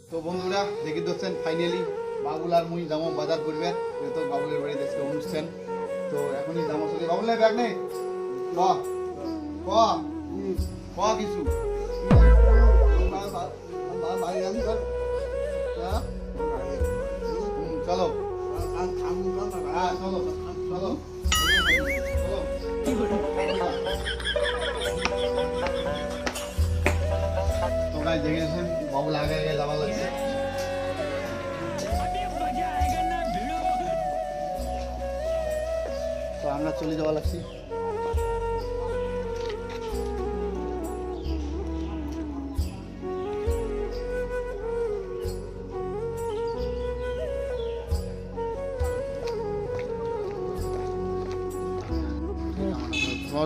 তো বন্ধুরা দেখি দিচ্ছেন ফাইনালি বাবুল আর মুই যাবো বাজার করবে তো বাবুলের বাড়ি দেখতে অনুষ্ঠান তো এখনই যাবো চলে বাবুলের ব্যাগ নেই ক ক ক কিছু চলো হ্যাঁ চলো চলো তোমরা দেখেছেন বাবুল আগে আগে যাওয়া লাগছে তো আমরা চলে যাওয়া লাগছি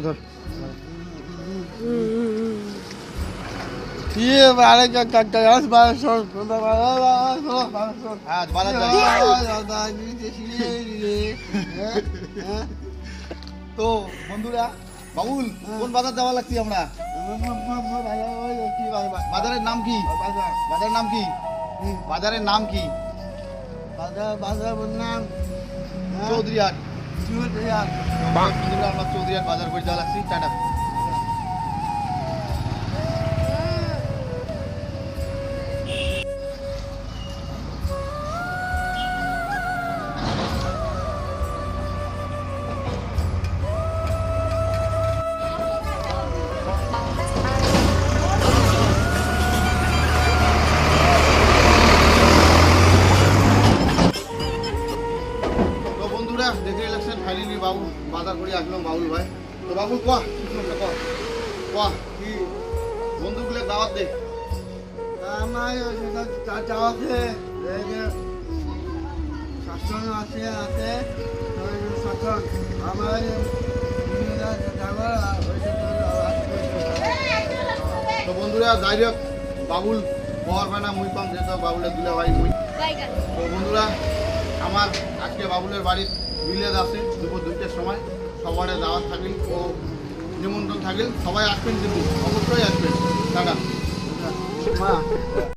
ধর ये वाले का कटास बार सो হ্যাঁ বাজার তো বন্ধুরা বাবুল কোন বাজার যাওয়া লাগছি আমরা বাজারের নাম কি বাজারের নাম কি বাজারের নাম কি बाजार नाम চৌধুরীহাট বন্ধুরা আমরা চৌধুরীহাট বাজার করে যাওয়া লাগছি টাটা দেখে লাগছেন ফাইনালি বাবু বাজার করে আসলাম বাবুল ভাই তো বাবুল ক কি বন্ধুগুলো দাওয়াত দে আমার যাওয়াতে শাসন আছে আছে শাসন আমার তো বন্ধুরা ডাইরেক্ট বাবুল বহর বানা মুই পাম যেহেতু বাবুলের দুলে ভাই মুই তো বন্ধুরা আমার আজকে বাবুলের বাড়ির মিলাদ আছে দুপুর 2টার সময় সবার দাওয়াত থাকবেন ও নিমন্ত্রণ থাকবেন সবাই আসবেন কিন্তু অবশ্যই আসবেন টাটা